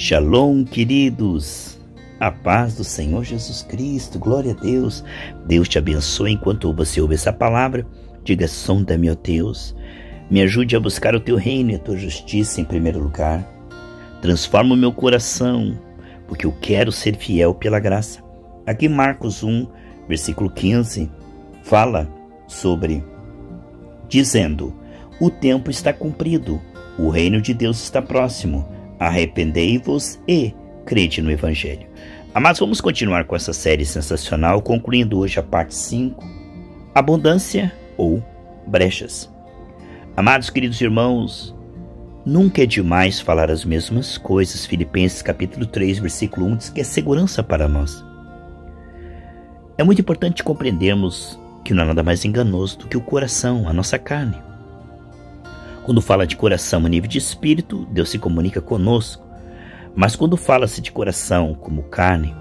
Shalom, queridos, a paz do Senhor Jesus Cristo, glória a Deus. Deus te abençoe enquanto você ouve essa palavra. Diga: sonda-me, ó Deus, me ajude a buscar o teu reino e a tua justiça em primeiro lugar. Transforma o meu coração, porque eu quero ser fiel pela graça. Aqui Marcos 1, versículo 15, fala sobre, dizendo: o tempo está cumprido, o reino de Deus está próximo. Arrependei-vos e crede no Evangelho. Amados, vamos continuar com essa série sensacional, concluindo hoje a parte 5, abundância ou brechas. Amados, queridos irmãos, nunca é demais falar as mesmas coisas. Filipenses capítulo 3, versículo 1 diz que é segurança para nós. É muito importante compreendermos que não há nada mais enganoso do que o coração, a nossa carne. Quando fala de coração a nível de espírito, Deus se comunica conosco. Mas quando fala-se de coração como carne,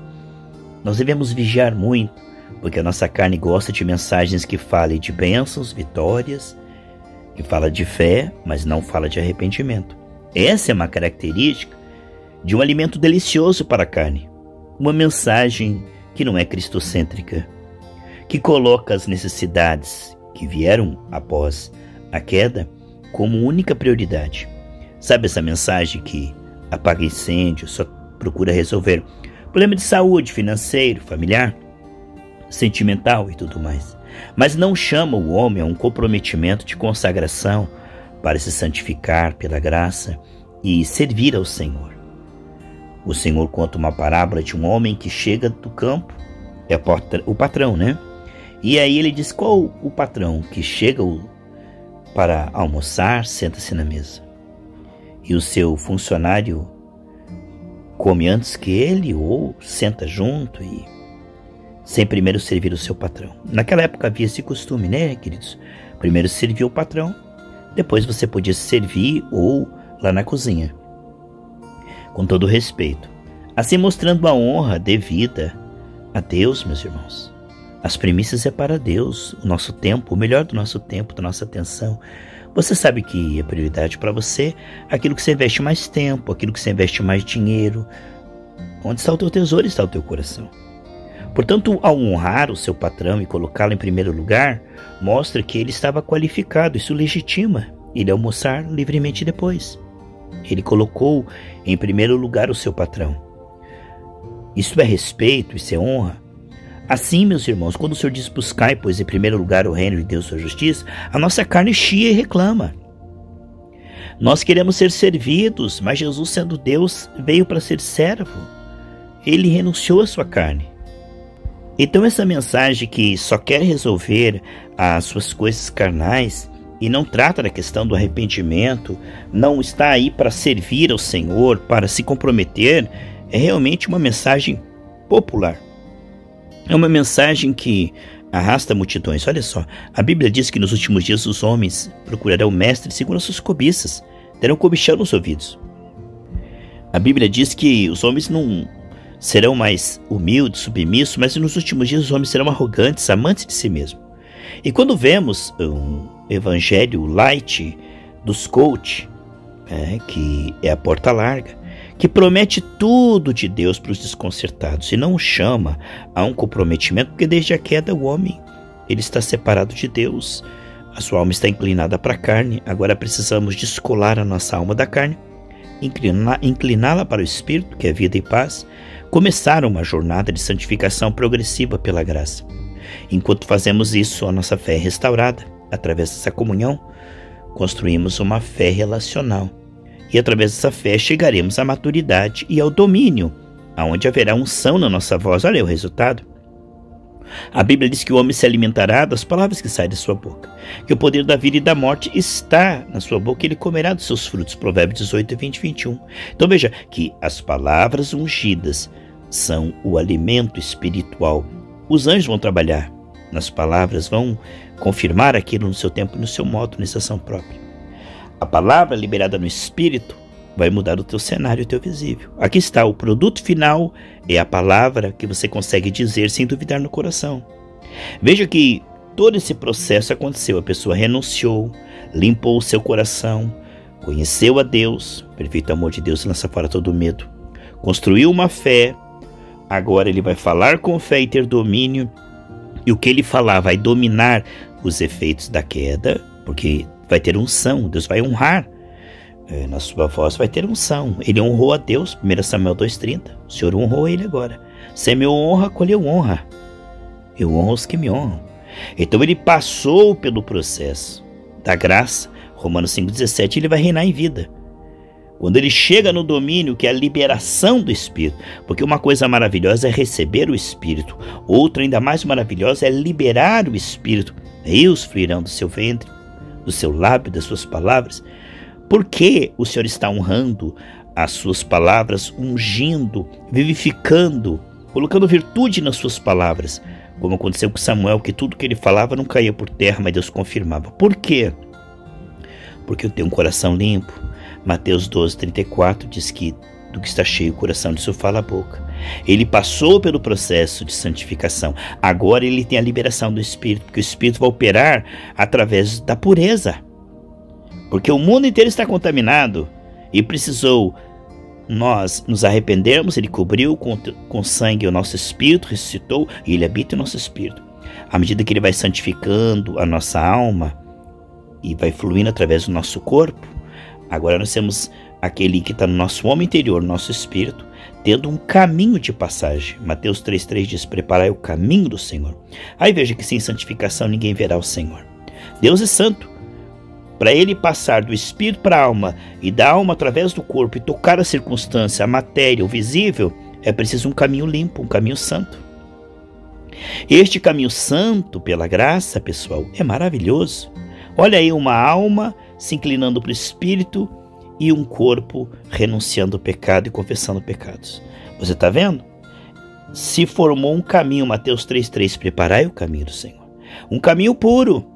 nós devemos vigiar muito, porque a nossa carne gosta de mensagens que falem de bênçãos, vitórias, que fala de fé, mas não fala de arrependimento. Essa é uma característica de um alimento delicioso para a carne. Uma mensagem que não é cristocêntrica, que coloca as necessidades que vieram após a queda como única prioridade. Sabe essa mensagem que apaga incêndio, só procura resolver problema de saúde, financeiro, familiar, sentimental e tudo mais, mas não chama o homem a um comprometimento de consagração para se santificar pela graça e servir ao Senhor. O Senhor conta uma parábola de um homem que chega do campo, é o patrão, né? E aí ele diz: qual o patrão que chega para almoçar, senta-se na mesa, e o seu funcionário come antes que ele ou senta junto e sem primeiro servir o seu patrão? Naquela época havia esse costume, né, queridos? Primeiro servia o patrão, depois você podia servir ou lá na cozinha, com todo respeito, assim mostrando a honra devida a Deus, meus irmãos. As primícias é para Deus, o nosso tempo, o melhor do nosso tempo, da nossa atenção. Você sabe que é prioridade para você aquilo que você investe mais tempo, aquilo que você investe mais dinheiro. Onde está o teu tesouro, está o teu coração. Portanto, ao honrar o seu patrão e colocá-lo em primeiro lugar, mostra que ele estava qualificado. Isso legitima ele almoçar livremente depois. Ele colocou em primeiro lugar o seu patrão. Isso é respeito, isso é honra. Assim, meus irmãos, quando o Senhor diz: buscai, pois, em primeiro lugar o reino de Deus e sua justiça, a nossa carne chia e reclama. Nós queremos ser servidos, mas Jesus, sendo Deus, veio para ser servo. Ele renunciou à sua carne. Então essa mensagem que só quer resolver as suas coisas carnais e não trata da questão do arrependimento, não está aí para servir ao Senhor, para se comprometer, é realmente uma mensagem popular. É uma mensagem que arrasta multidões. Olha só, a Bíblia diz que nos últimos dias os homens procurarão o mestre segundo as suas cobiças, terão cobichão nos ouvidos. A Bíblia diz que os homens não serão mais humildes, submissos, mas nos últimos dias os homens serão arrogantes, amantes de si mesmos. E quando vemos um evangelho light dos coach, que é a porta larga, que promete tudo de Deus para os desconcertados e não chama a um comprometimento, porque desde a queda o homem ele está separado de Deus, a sua alma está inclinada para a carne. Agora precisamos descolar a nossa alma da carne, incliná-la para o Espírito, que é vida e paz, começar uma jornada de santificação progressiva pela graça. Enquanto fazemos isso, a nossa fé é restaurada. Através dessa comunhão, construímos uma fé relacional. E através dessa fé chegaremos à maturidade e ao domínio, aonde haverá unção na nossa voz. Olha o resultado. A Bíblia diz que o homem se alimentará das palavras que saem da sua boca, que o poder da vida e da morte está na sua boca e ele comerá dos seus frutos. Provérbios 18, 20, 21. Então veja que as palavras ungidas são o alimento espiritual. Os anjos vão trabalhar nas palavras, vão confirmar aquilo no seu tempo e no seu modo, na estação própria. A palavra liberada no Espírito vai mudar o teu cenário, o teu visível. Aqui está, o produto final é a palavra que você consegue dizer sem duvidar no coração. Veja que todo esse processo aconteceu. A pessoa renunciou, limpou o seu coração, conheceu a Deus, o perfeito amor de Deus lança fora todo medo. construiu uma fé, agora ele vai falar com fé e ter domínio, e o que ele falar vai dominar os efeitos da queda, porque vai ter unção, Deus vai honrar. Na sua voz vai ter unção. Ele honrou a Deus, 1 Samuel 2,30. O Senhor honrou ele agora. Se me honra, colheu honra. Eu honro os que me honram. Então ele passou pelo processo da graça. Romanos 5,17, ele vai reinar em vida. Quando ele chega no domínio, que é a liberação do Espírito. Porque uma coisa maravilhosa é receber o Espírito. Outra ainda mais maravilhosa é liberar o Espírito. Rios fluirão do seu ventre, do seu lábio, das suas palavras. Por que o Senhor está honrando as suas palavras, ungindo, vivificando, colocando virtude nas suas palavras? Como aconteceu com Samuel, que tudo que ele falava não caía por terra, mas Deus confirmava. Por quê? Porque eu tenho um coração limpo. Mateus 12,34 diz que do que está cheio o coração, disso fala a boca. Ele passou pelo processo de santificação. Agora ele tem a liberação do Espírito, porque o Espírito vai operar através da pureza. Porque o mundo inteiro está contaminado e precisou nós nos arrependermos. Ele cobriu com sangue o nosso espírito, ressuscitou e ele habita o nosso espírito. À medida que ele vai santificando a nossa alma e vai fluindo através do nosso corpo, agora nós temos aquele que está no nosso homem interior, no nosso espírito, tendo um caminho de passagem. Mateus 3,3 diz: preparai o caminho do Senhor. Aí veja que sem santificação ninguém verá o Senhor. Deus é santo. Para ele passar do espírito para a alma e da alma através do corpo e tocar a circunstância, a matéria, o visível, é preciso um caminho limpo, um caminho santo. Este caminho santo, pela graça, pessoal, é maravilhoso. Olha aí uma alma se inclinando para o espírito e um corpo renunciando ao pecado e confessando pecados. Você está vendo? Se formou um caminho, Mateus 3,3, preparai o caminho do Senhor. Um caminho puro.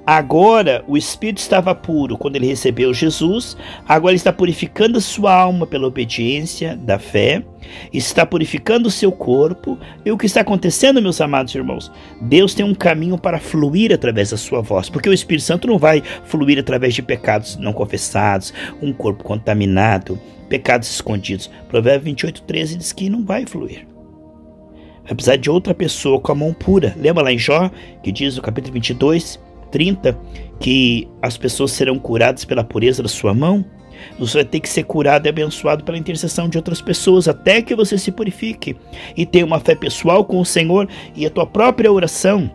Agora o Espírito estava puro quando ele recebeu Jesus, agora ele está purificando a sua alma pela obediência da fé, está purificando o seu corpo. E o que está acontecendo, meus amados irmãos? Deus tem um caminho para fluir através da sua voz, porque o Espírito Santo não vai fluir através de pecados não confessados, um corpo contaminado, pecados escondidos. Provérbios 28,13 diz que não vai fluir. Vai precisar de outra pessoa com a mão pura. Lembra lá em Jó, que diz no capítulo 22, 30, que as pessoas serão curadas pela pureza da sua mão? Você vai ter que ser curado e abençoado pela intercessão de outras pessoas, até que você se purifique e tenha uma fé pessoal com o Senhor, e a tua própria oração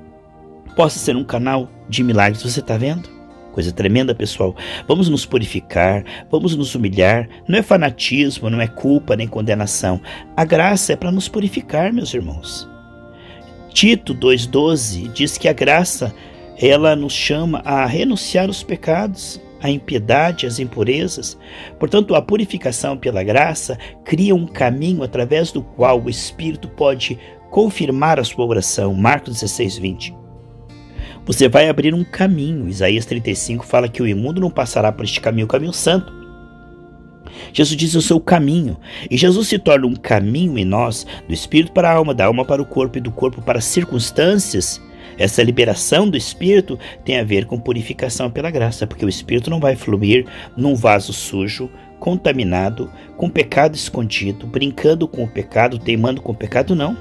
possa ser um canal de milagres. Você está vendo? Coisa tremenda, pessoal. Vamos nos purificar, vamos nos humilhar. Não é fanatismo, não é culpa nem condenação. A graça é para nos purificar, meus irmãos. Tito 2,12 diz que a graça, ela nos chama a renunciar aos pecados, a impiedade, as impurezas. Portanto, a purificação pela graça cria um caminho através do qual o Espírito pode confirmar a sua oração. Marcos 16:20. Você vai abrir um caminho. Isaías 35 fala que o imundo não passará por este caminho, o caminho santo. Jesus diz: eu sou o caminho. E Jesus se torna um caminho em nós, do Espírito para a alma, da alma para o corpo e do corpo para as circunstâncias. Essa liberação do Espírito tem a ver com purificação pela graça, porque o Espírito não vai fluir num vaso sujo, contaminado, com pecado escondido, brincando com o pecado, teimando com o pecado, não.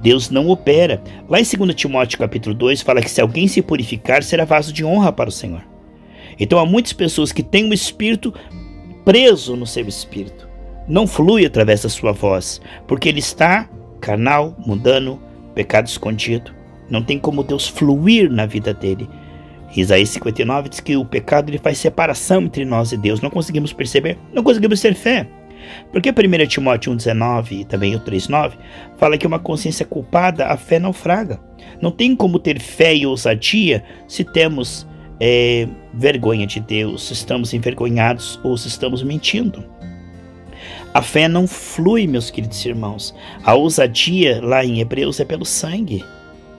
Deus não opera. Lá em 2 Timóteo capítulo 2 fala que se alguém se purificar, será vaso de honra para o Senhor. Então há muitas pessoas que têm o Espírito preso no seu espírito, não flui através da sua voz, porque ele está carnal, mundano, pecado escondido. Não tem como Deus fluir na vida dele. Isaías 59 diz que o pecado ele faz separação entre nós e Deus. Não conseguimos perceber, não conseguimos ter fé. Porque 1 Timóteo 1,19 e também o 3,9 fala que uma consciência culpada, a fé naufraga. Não tem como ter fé e ousadia se temos vergonha de Deus, se estamos envergonhados ou se estamos mentindo. A fé não flui, meus queridos irmãos. A ousadia lá em Hebreus é pelo sangue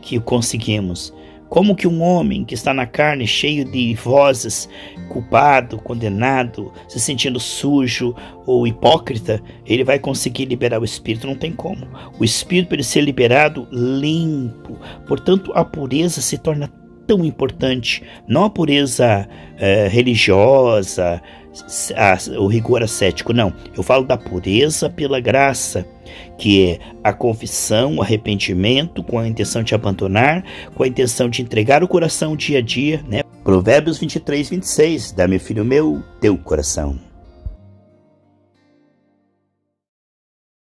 que conseguimos. Como que um homem que está na carne, cheio de vozes, culpado, condenado, se sentindo sujo ou hipócrita, ele vai conseguir liberar o Espírito? Não tem como. O Espírito, para ele ser liberado, limpo. Portanto, a pureza se torna tão importante, não a pureza religiosa, o rigor ascético, não. Eu falo da pureza pela graça, que é a confissão, o arrependimento com a intenção de abandonar, com a intenção de entregar o coração dia a dia, né? Provérbios 23, 26, dá-me, filho meu, teu coração.